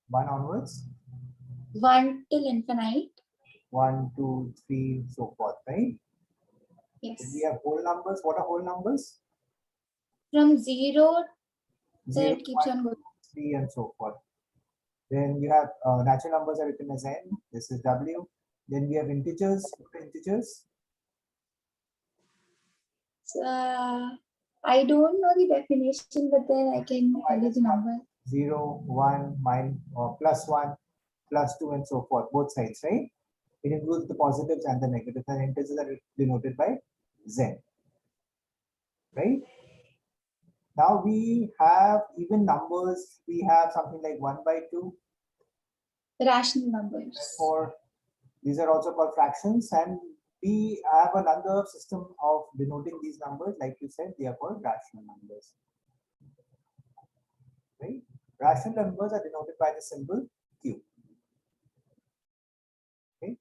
1 onwards? 1 till infinite. 1, 2, 3, so forth, right? Yes. Then we have whole numbers. What are whole numbers? From 0 0, it keeps 1, on going. 3, and so forth. Then you have natural numbers are written as n. This is w. Then we have integers. What are integers? I don't know the definition, but then I can tell you the number. 0, 1, or plus 1, plus 2, and so forth. Both sides, right? It includes the positives and the negatives, and integers are denoted by z. Right? Now we have even numbers. We have something like 1 by 2. Rational numbers. Or these are also called fractions, and we have another system of denoting these numbers. Like you said, they are called rational numbers. Right? Rational numbers are denoted by the symbol q. Okay.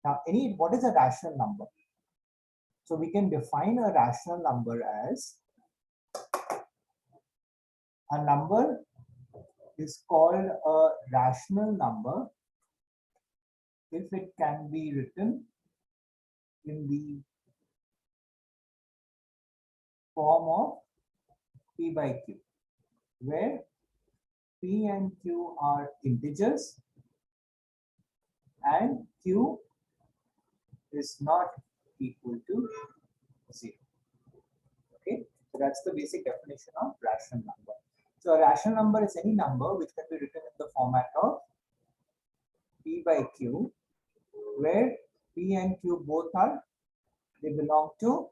Now, what is a rational number? So we can define a rational number as a number is called a rational number if it can be written in the form of p by q, where p and q are integers and q is not equal to 0. Okay, so that's the basic definition of rational number. So a rational number is any number which can be written in the format of p by q, where p and q both they belong to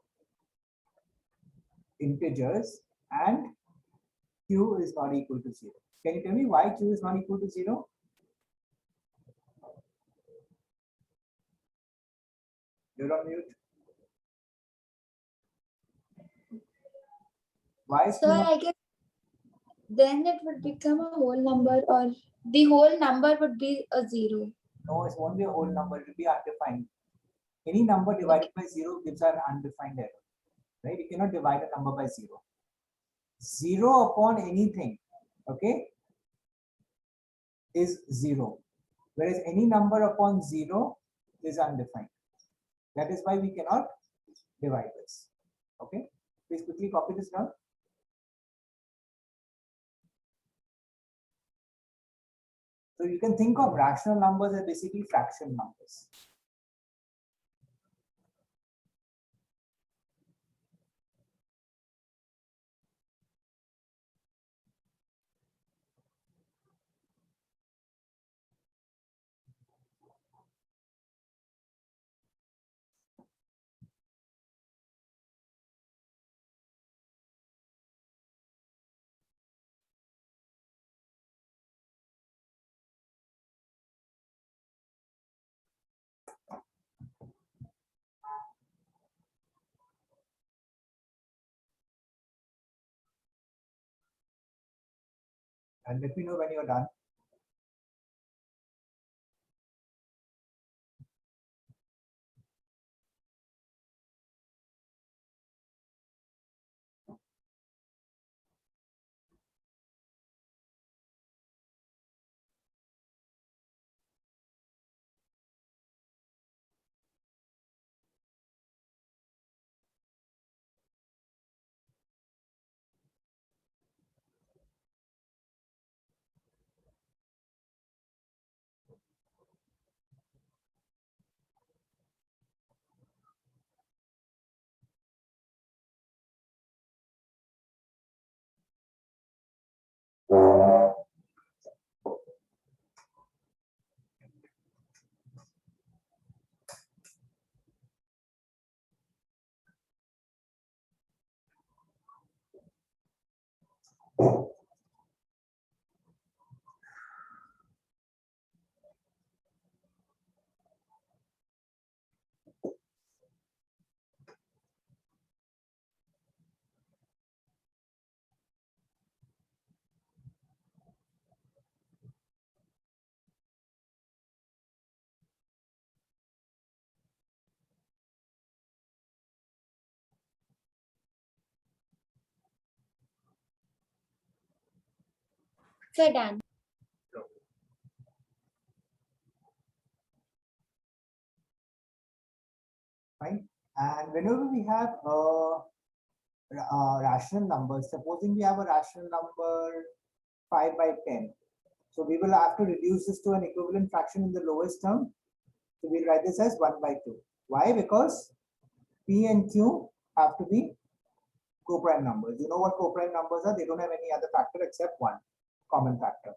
integers and q is not equal to 0. Can you tell me why q is not equal to 0? You're on mute. Why is So I guess then it would become a whole number, or the whole number would be a 0. No, it won't be a whole number. It will be undefined. Any number divided by 0 gives an undefined error. Right? You cannot divide a number by 0. 0 upon anything, okay, is 0. Whereas any number upon 0 is undefined. That is why we cannot divide this. Okay, please quickly copy this down. So you can think of rational numbers as basically fraction numbers. And let me know when you're done. So done. And whenever we have rational numbers, supposing we have a rational number 5 by 10. So we will have to reduce this to an equivalent fraction in the lowest term. So we'll write this as 1 by 2. Why? Because P and Q have to be coprime numbers. You know what coprime numbers are? They don't have any other factor except one common factor.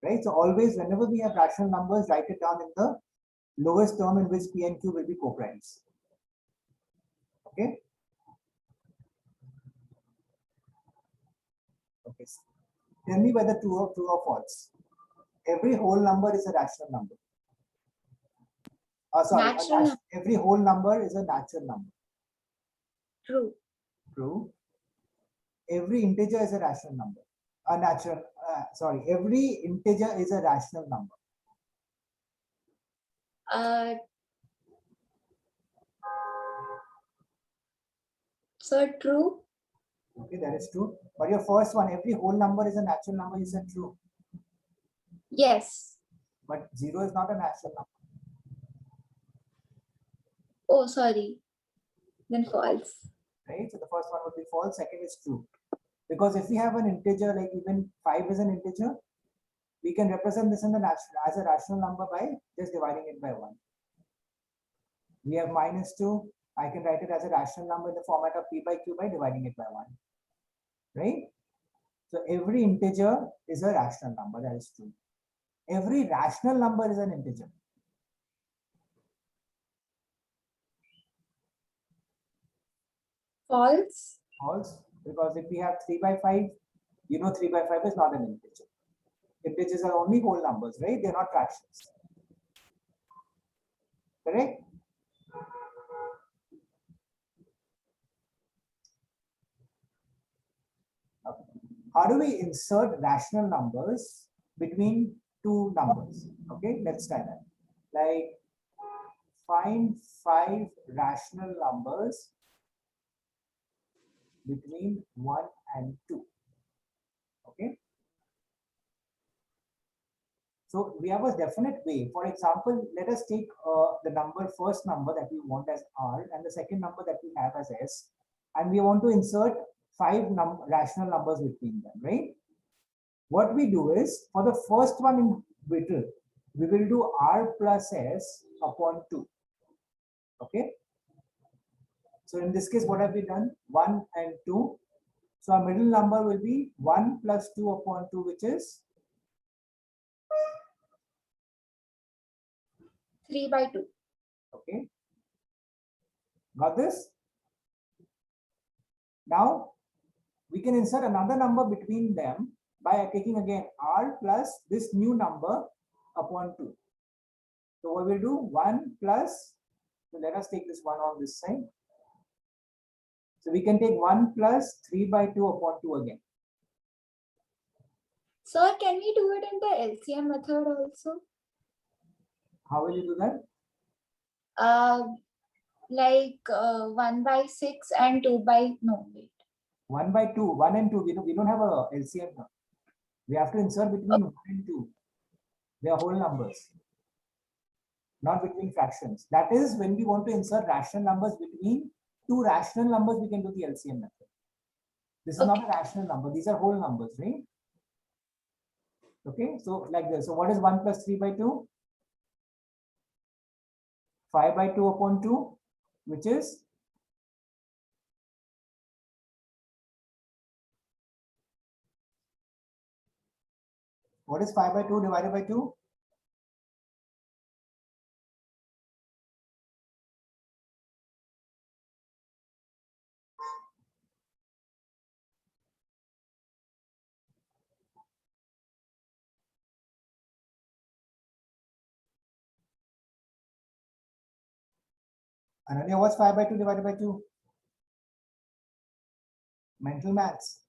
Right? So always whenever we have rational numbers, write it down in the lowest term in which P and Q will be coprimes. Okay? Okay. Tell me whether true or false. Every whole number is a rational number. Every whole number is a natural number. True. True. Every integer is a rational number. Every integer is a rational number. So true. Okay, that is true. But your first one, every whole number is a natural number, you said true. Yes. But 0 is not a natural number. Oh, sorry. Then false. Right? So the first one would be false, second is true. Because if we have an integer, like even 5 is an integer, we can represent this in the as a rational number by just dividing it by 1. We have -2. I can write it as a rational number in the format of P by Q by dividing it by 1. Right? So every integer is a rational number. That is true. Every rational number is an integer. False. False. Because if we have 3 by 5, you know 3 by 5 is not an integer. Integers are only whole numbers, right? They're not fractions. Correct? Okay. How do we insert rational numbers between two numbers? Okay, let's try that. Like, find 5 rational numbers between 1 and 2. Okay. So we have a definite way. For example, let us take the first number that we want as R and the second number that we have as S, and we want to insert 5 rational numbers between them, right? What we do is, for the first one in middle, we will do R plus S upon 2. Okay. So in this case, what have we done? 1 and 2. So our middle number will be 1 plus 2 upon 2, which is 3 by 2. Okay. Got this? Now we can insert another number between them by taking again R plus this new number upon 2. So what we'll do, 1 plus, so let us take this one on this side. So we can take 1 plus 3 by 2 upon 2 again. Sir, can we do it in the LCM method also? How will you do that? Like 1 by 6 and 2 by, no, wait. 1 by 2, 1 and 2, we don't have a LCM now. We have to insert between 1 and 2. They are whole numbers, not between fractions. That is when we want to insert rational numbers between two rational numbers, we can do the LCM method. This is not a rational number. These are whole numbers, right? Okay, so like this. So what is 1 plus 3 by 2? 5 by 2 upon 2, which is what is 5 by 2 divided by 2? Ananya, what's 5 by 2 divided by 2? Mental maths.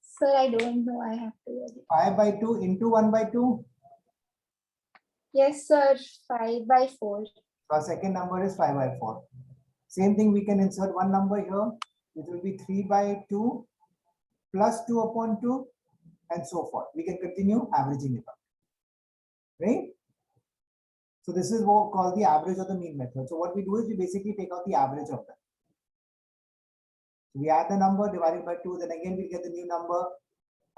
Sir, I don't know. I have to. 5 by 2 into 1 by 2? Yes, sir. 5 by 4. So our second number is 5 by 4. Same thing, we can insert one number here, which will be 3 by 2 plus 2 upon 2 and so forth. We can continue averaging it up. Right? So this is what called the average or the mean method. So what we do is we basically take out the average of them. We add the number divided by 2, then again we get the new number.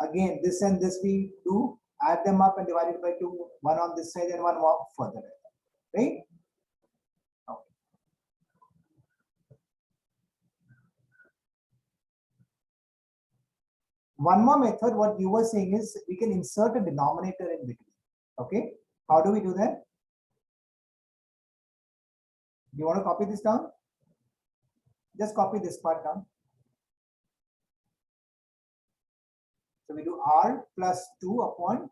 Again, this and this we do, add them up and divide it by 2, one on this side and one more further, right? Okay. One more method, what you were saying is we can insert a denominator in between. Okay, how do we do that? You want to copy this down? Just copy this part down. So we do r plus 2 upon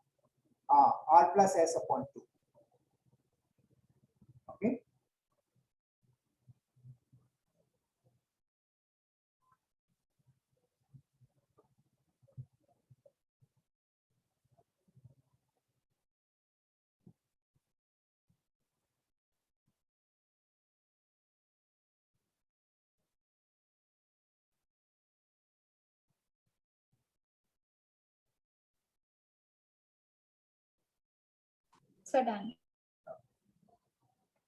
r plus s upon 2. Okay. So done.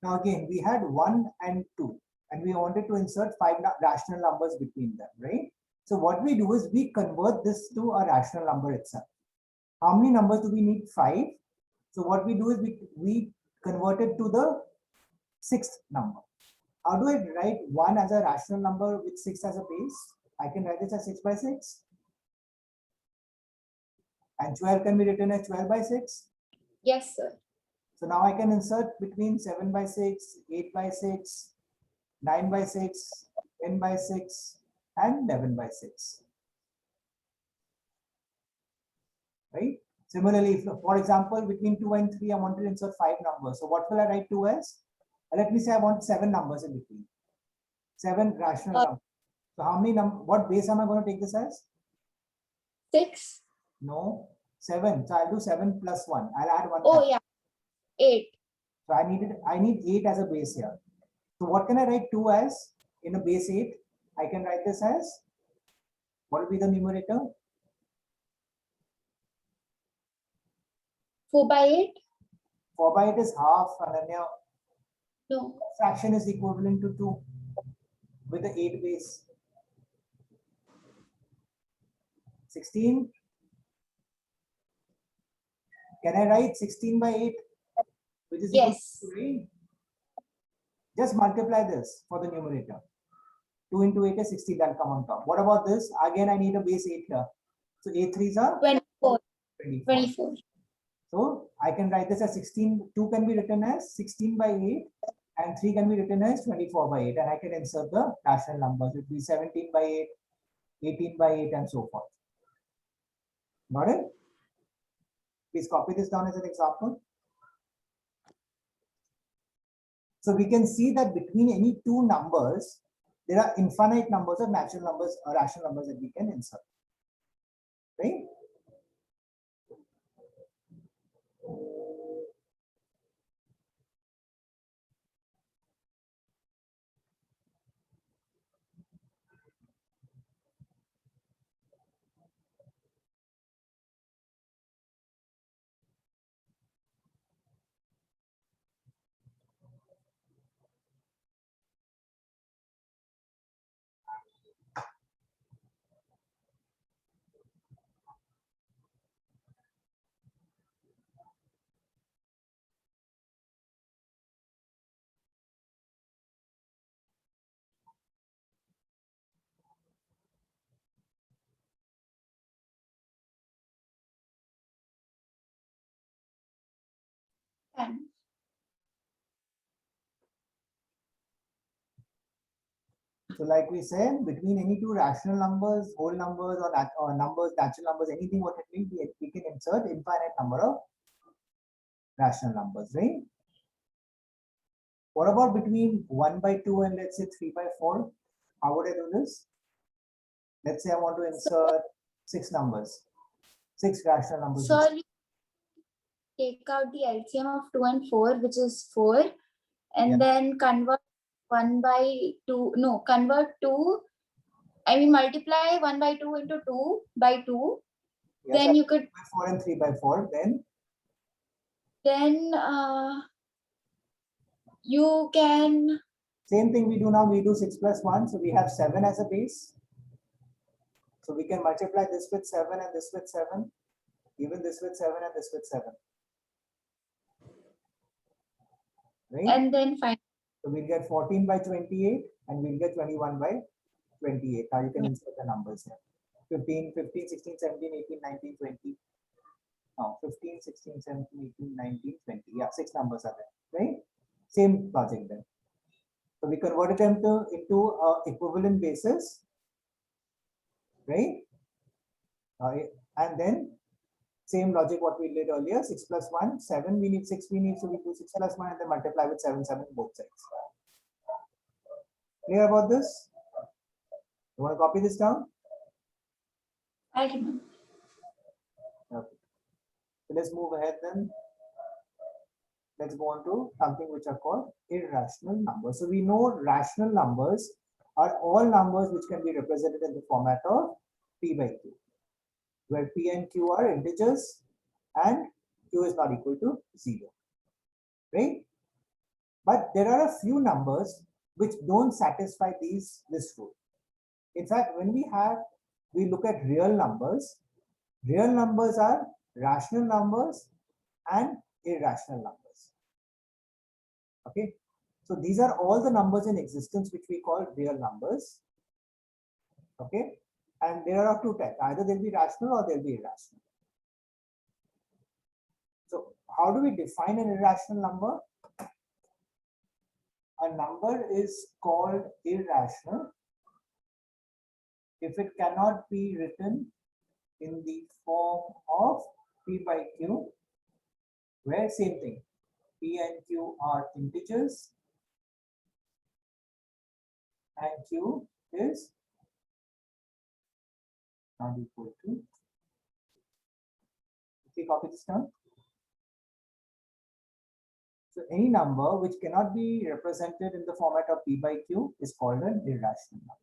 Now again, we had 1 and 2, and we wanted to insert 5 rational numbers between them, right? So what we do is we convert this to a rational number itself. How many numbers do we need? 5. So what we do is we convert it to the 6th number. How do I write 1 as a rational number with 6 as a base? I can write this as 6 by 6. And 12 can be written as 12 by 6. Yes, sir. So now I can insert between 7 by 6, 8 by 6, 9 by 6, 10 by 6, and 11 by 6. Right? Similarly, if, for example, between 2 and 3, I want to insert 5 numbers. So what will I write 2 as? Let me say I want 7 numbers in between. 7 rational numbers. So how many what base am I going to take this as? 6. No, 7. So I'll do 7 plus 1. I'll add 1. Oh, yeah. 8. So I need 8 as a base here. So what can I write 2 as in a base 8? I can write this as, what will be the numerator? 4 by 8? 4 by 8 is half, Ananya. No. Fraction is equivalent to 2 with the 8 base. 16. Can I write 16 by 8? Which is Yes. equal to 8. Just multiply this for the numerator. 2 into 8 is 16, that will come on top. What about this? Again, I need a base 8 here. So 8 3s are 24. 24. 24. So I can write this as 16. 2 can be written as 16 by 8 and 3 can be written as 24 by 8. And I can insert the rational numbers. It will be 17 by 8, 18 by 8 and so forth. Got it? Please copy this down as an example. So we can see that between any two numbers, there are infinite numbers of natural numbers or rational numbers that we can insert. Right? Done. So like we said, between any two rational numbers, whole numbers or numbers, natural numbers, anything what it means, we can insert infinite number of rational numbers, right? What about between 1 by 2 and let's say 3 by 4? How would I do this? Let's say I want to insert 6 numbers, 6 rational numbers. So you take out the LCM of 2 and 4, which is 4, and Yeah. then convert 1 by 2. No, convert 2. I mean, multiply 1 by 2 into 2 by 2. Yes, Then you could. 2 by 4 and 3 by 4. Then You can, Same thing we do now, we do 6 plus 1. So we have 7 as a base. So we can multiply this with 7 and this with 7. Even this with 7 and this with 7. Right? and then find. So we'll get 14 by 28 and we'll get 21 by 28. Now you can insert the numbers here. 15, 15, 16, 17, 18, 19, 20. Now 15, 16, 17, 18, 19, 20. Yeah, 6 numbers are there, right? Same logic then. So we converted them into equivalent bases, right? And then same logic what we did earlier, 6 plus 1, 7, we need 6, we need, so we do 6 plus 1 and then multiply with 7, 7 both sides. Clear about this? You want to copy this down? I remember. Okay. So let's move ahead then. Let's go on to something which are called irrational numbers. So we know rational numbers are all numbers which can be represented in the format of P by Q, where P and Q are integers and Q is not equal to 0, right? But there are a few numbers which don't satisfy this rule. In fact, when we look at real numbers are rational numbers and irrational numbers. Okay, so these are all the numbers in existence which we call real numbers. Okay, and there are two types, either they'll be rational or they'll be irrational. So how do we define an irrational number? A number is called irrational if it cannot be written in the form of P by Q, where same thing, P and Q are integers and Q is not equal to. Okay, copy this down. So any number which cannot be represented in the format of P by Q is called an irrational number.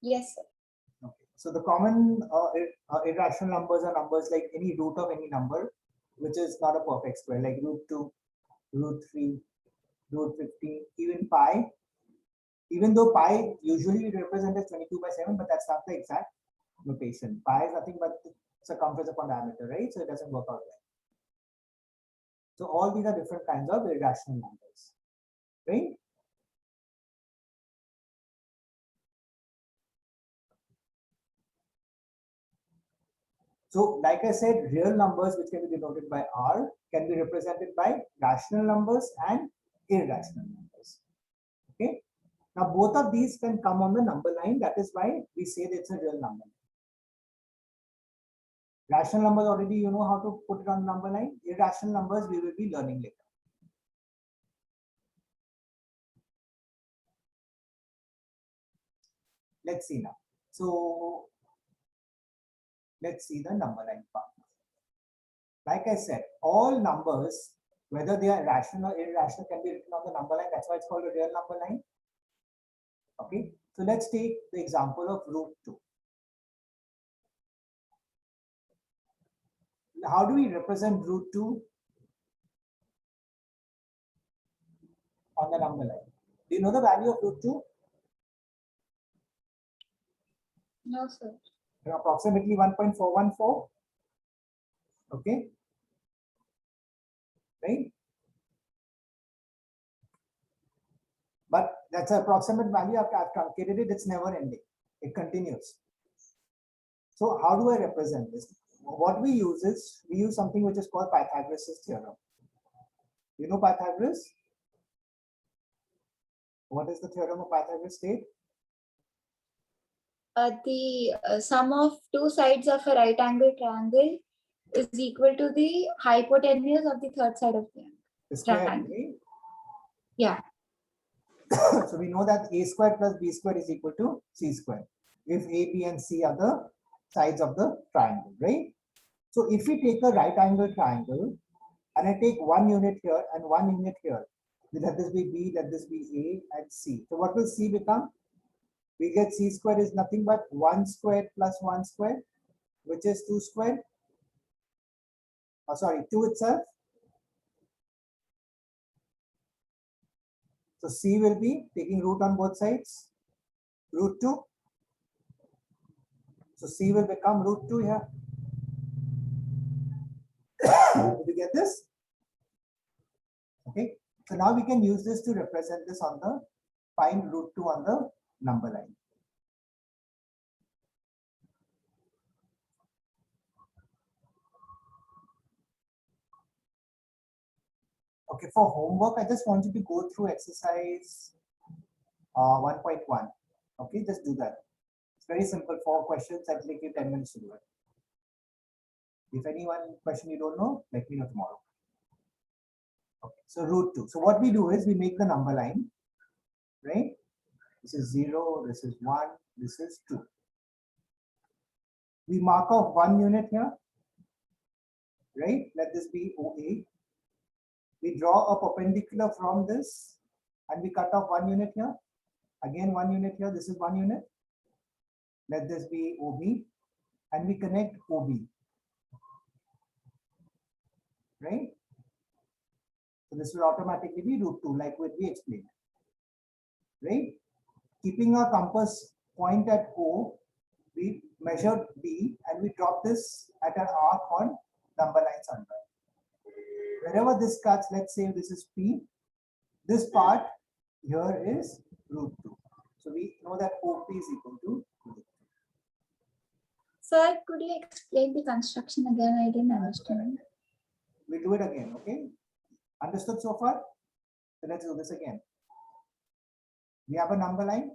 Yes, sir. Okay. So the common irrational numbers are numbers like any root of any number, which is not a perfect square, like root 2, root 3, root 15, even pi. Even though pi usually represented as 22 by 7, but that's not the exact notation. Pi is nothing but circumference upon diameter, right? So it doesn't work out well. So all these are different kinds of irrational numbers, right? So like I said, real numbers which can be denoted by R can be represented by rational numbers and irrational numbers. Okay. Now both of these can come on the number line. That is why we say that it's a real number. Rational numbers already you know how to put it on number line. Irrational numbers we will be learning later. Let's see now. So let's see the number line part. Like I said, all numbers, whether they are rational or irrational, can be written on the number line. That's why it's called a real number line. Okay, so let's take the example of root 2. How do we represent root 2? on the number line. Do you know the value of root 2? No, sir. Approximately 1.414. Okay. Right? But that's an approximate value. I've calculated it. It's never ending. It continues. So how do I represent this? What we use is, we use something which is called Pythagoras' theorem. You know Pythagoras? What is the theorem of Pythagoras state? The sum of two sides of a right angle triangle is equal to the hypotenuse of the third side of the The square, triangle. right? Yeah. So we know that a square plus b square is equal to c square. If a, b, and c are the sides of the triangle, right? So if we take a right angle triangle and I take one unit here and one unit here, let this be b, let this be a and c. So what will c become? We get c square is nothing but 1 squared plus 1 squared, which is 2 squared. Oh, sorry, 2 itself. So c will be taking root on both sides, root 2. So c will become root 2 here. Did you get this? Okay. So now we can use this to represent this on the, find root 2 on the number line. Okay, for homework, I just want you to go through exercise 1.1. Okay, just do that. It's very simple, 4 questions. I'll take you 10 minutes to do it. If anyone question you don't know, let me know tomorrow. Okay, so root 2. So what we do is we make the number line, right? This is 0, this is 1, this is 2. We mark off 1 unit here, right? Let this be OA. We draw a perpendicular from this and we cut off 1 unit here. Again, 1 unit here, this is 1 unit. Let this be OB and we connect OB, right? So this will automatically be root 2 like what we explained, right? Keeping our compass point at O, we measured B and we drop this at an arc on number lines under. Wherever this cuts, let's say this is P, this part here is root 2. So we know that OP is equal to root 2. Sir, could you explain the construction again? I didn't understand. We do it again, okay? Understood so far? So let's do this again. We have a number line.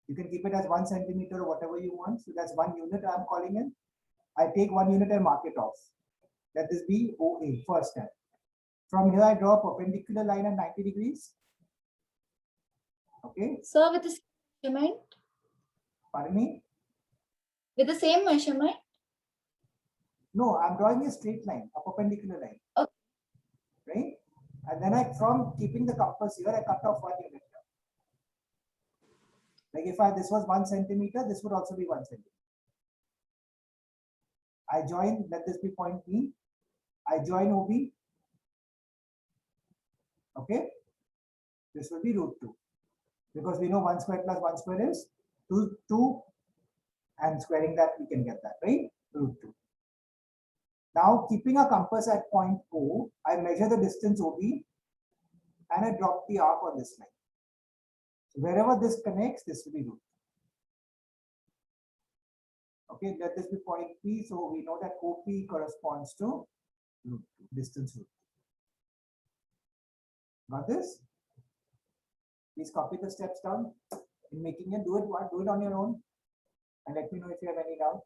You can keep it as 1 centimeter or whatever you want. So that's 1 unit I'm calling in. I take 1 unit and mark it off. Let this be OA, first step. From here, I draw a perpendicular line at 90 degrees. Okay. Sir, with the same measurement? Pardon me? With the same measurement? No, I'm drawing a straight line, a perpendicular line. Okay. Right? And then from keeping the compass here, I cut off 1 unit here. Like if this was 1 centimeter, this would also be 1 centimeter. I join, let this be point P. I join OB. Okay. This will be root 2. Because we know 1 square plus 1 square is 2, and squaring that, we can get that, right? Root 2. Now, keeping a compass at point O, I measure the distance OB and I drop the arc on this line. So wherever this connects, this will be root 2. Okay, let this be point P. So we know that OP corresponds to root 2, distance root 2. Got this? Please copy the steps down. In making it, do it on your own. And let me know if you have any doubt.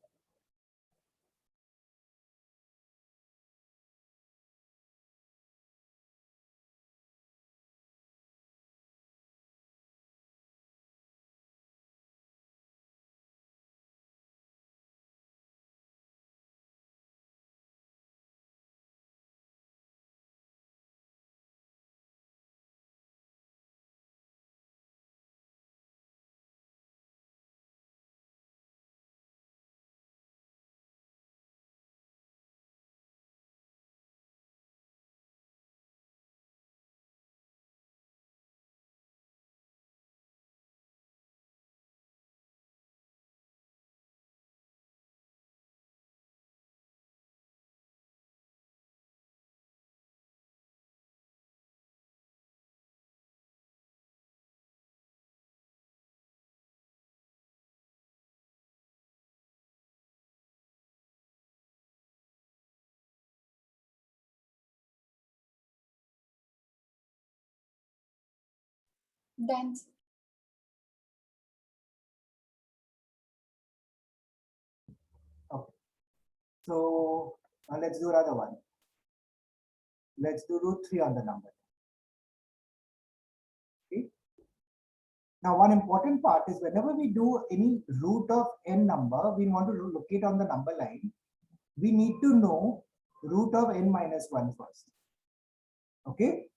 Done. Okay. So let's do another one. Let's do root 3 on the number. Okay. Now, one important part is whenever we do any root of n number, we want to locate on the number line. We need to know root of n minus 1 first. Okay.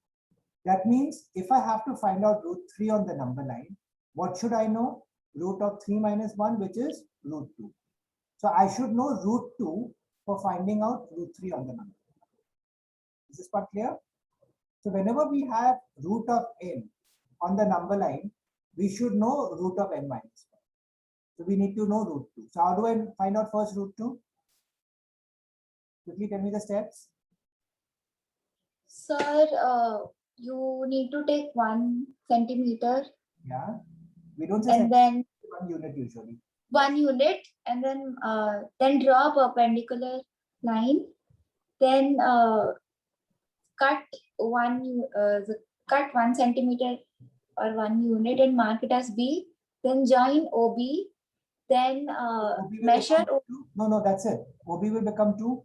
That means if I have to find out root 3 on the number line, what should I know? Root of 3 minus 1, which is root 2. So I should know root 2 for finding out root 3 on the number. Is this part clear? So whenever we have root of n on the number line, we should know root of n minus 1. So we need to know root 2. So how do I find out first root 2? Quickly tell me the steps. Sir, you need to take 1 centimeter Yeah. We don't say and then 1 unit usually. 1 unit, and then draw a perpendicular line. Then cut 1 centimeter or 1 unit and mark it as B. Then join OB. Then OB will measure. become 2. No, that's it. OB will become 2.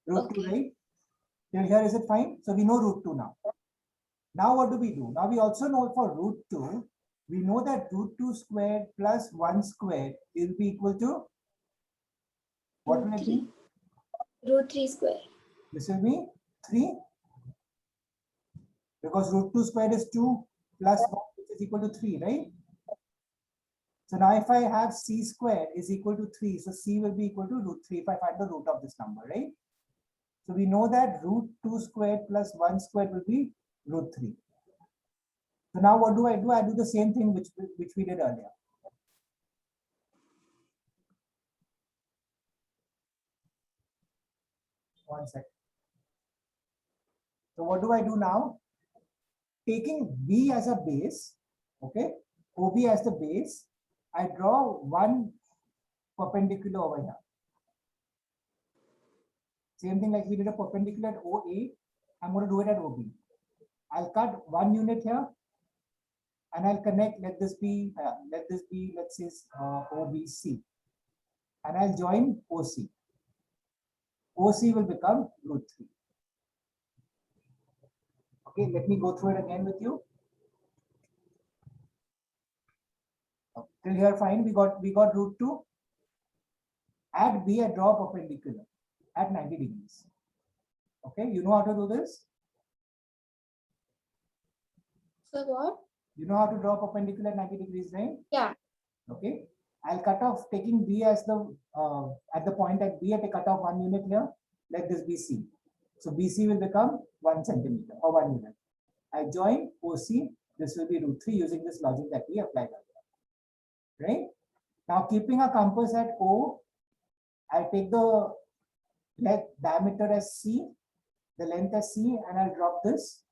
Root 2, Okay. right? Till here, is it fine? So we know root 2 now. Now what do we do? Now we also know for root 2, we know that root 2 squared plus 1 squared will be equal to, what will it be? Root 3 square. This will be 3, because root 2 squared is 2 plus 1, which is equal to 3, right? So now if I have c squared is equal to 3, so c will be equal to root 3 if I find the root of this number, right? So we know that root 2 squared plus 1 squared will be root 3. So now what do? I do the same thing which we did earlier. One second. So what do I do now? Taking B as a base, okay, OB as the base, I draw one perpendicular over here. Same thing like we did a perpendicular at OA, I'm going to do it at OB. I'll cut 1 unit here, and I'll connect. Let this be, let's say OBC, and I'll join OC. OC will become root 3. Okay, let me go through it again with you. Till here, fine. We got root 2. At B, I draw perpendicular at 90 degrees. Okay, you know how to do this? So what? You know how to draw perpendicular at 90 degrees, right? Yeah. Okay. I'll cut off, taking B as the at the point at B, I cut off 1 unit here. Let this be C. So BC will become 1 centimeter or 1 unit. I join OC. This will be root 3 using this logic that we applied earlier. Right? Now, keeping a compass at O, I'll take the diameter as C, the length as C, and I'll drop this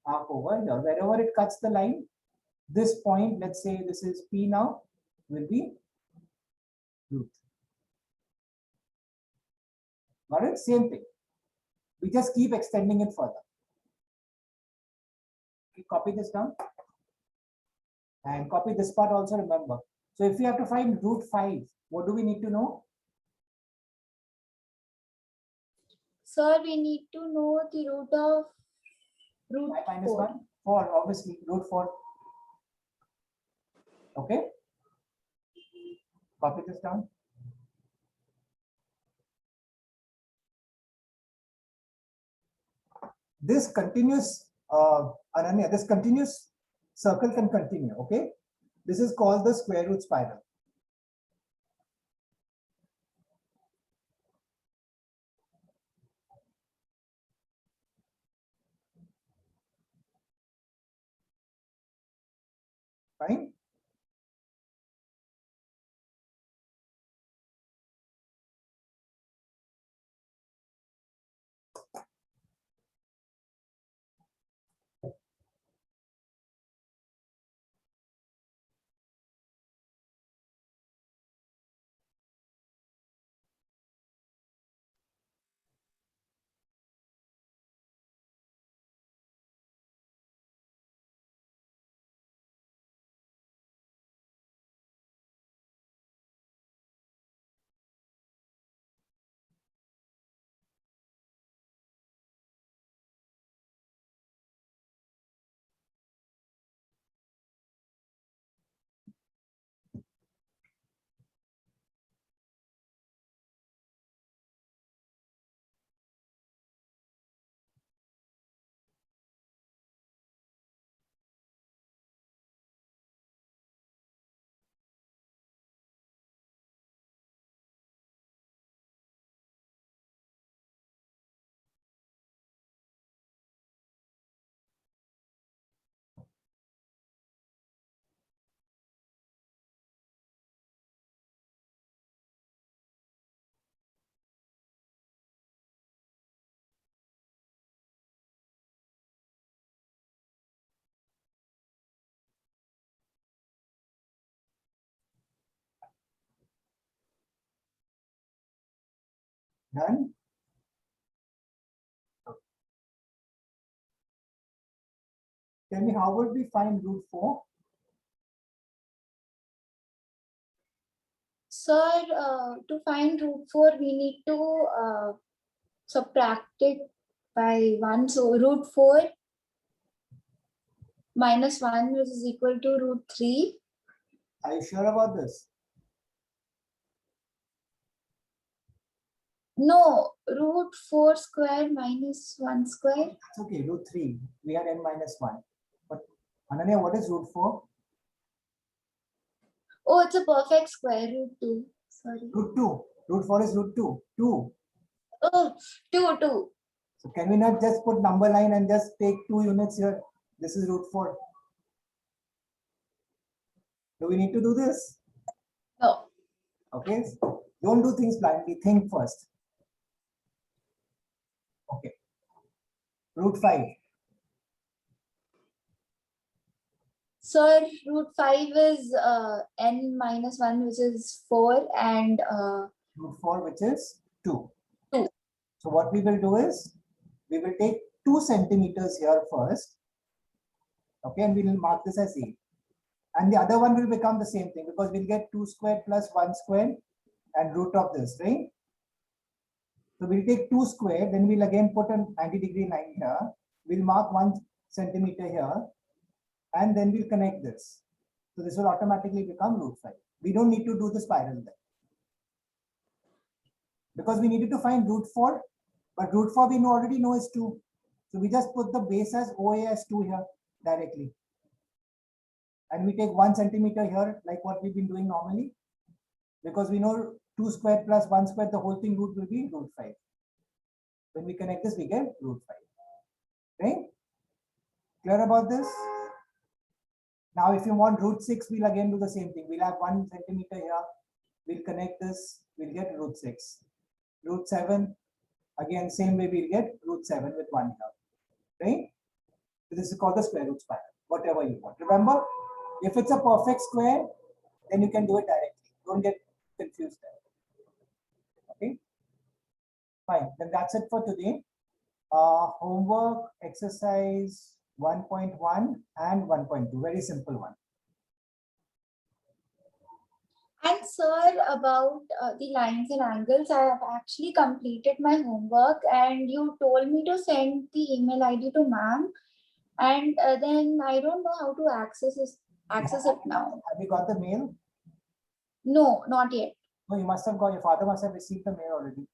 arc over here. Wherever it cuts the line, this point, let's say this is P now, will be root. Got it? Same thing. We just keep extending it further. Okay, copy this down. And copy this part also, remember. So if we have to find root 5, what do we need to know? Sir, we need to know the root of root 5 minus 4. 1? 4, obviously, root 4. Okay? Copy this down. This continuous, Ananya, this continuous circle can continue, okay? This is called the square root spiral. Fine? Done? Tell me, how would we find root 4? Sir, to find root 4, we need to subtract it by 1. So root 4 minus 1, which is equal to root 3. Are you sure about this? No, root 4 square minus 1 square. It's okay, root 3. We had n minus 1. But Ananya, what is root 4? Oh, it's a perfect square, root 2. Sorry. Root 2. Root 4 is root 2. 2. Oh, 2, 2. So can we not just put number line and just take 2 units here? This is root 4. Do we need to do this? No. Okay. Don't do things blindly. Think first. Okay. Root 5. Sir, root 5 is n minus 1, which is 4, and Root 4, which is 2. 2. So what we will do is, we will take 2 centimeters here first. Okay, and we will mark this as 8. And the other one will become the same thing, because we'll get 2 squared plus 1 squared and root of this, right? So we'll take 2 squared, then we'll again put an 90-degree line here. We'll mark 1 centimeter here, and then we'll connect this. So this will automatically become root 5. We don't need to do the spiral there, because we needed to find root 4, but root 4 we already know is 2. So we just put the base as OA as 2 here directly. And we take 1 centimeter here, like what we've been doing normally, because we know 2 squared plus 1 squared, the whole thing root will be root 5. When we connect this, we get root 5. Right? Clear about this? Now, if you want root 6, we'll again do the same thing. We'll have 1 centimeter here. We'll connect this. We'll get root 6. Root 7. Again, same way we'll get root 7 with 1 here. Right? So this is called the square root spiral. Whatever you want. Remember, if it's a perfect square, then you can do it directly. Don't get confused there. Okay? Fine. Then that's it for today. Homework exercise 1.1 and 1.2. Very simple one. And sir, about the lines and angles, I have actually completed my homework, and you told me to send the email ID to ma'am, and then I don't know how to access it now. Have you got the mail? No, not yet. No, you must have got, your father must have received the mail already.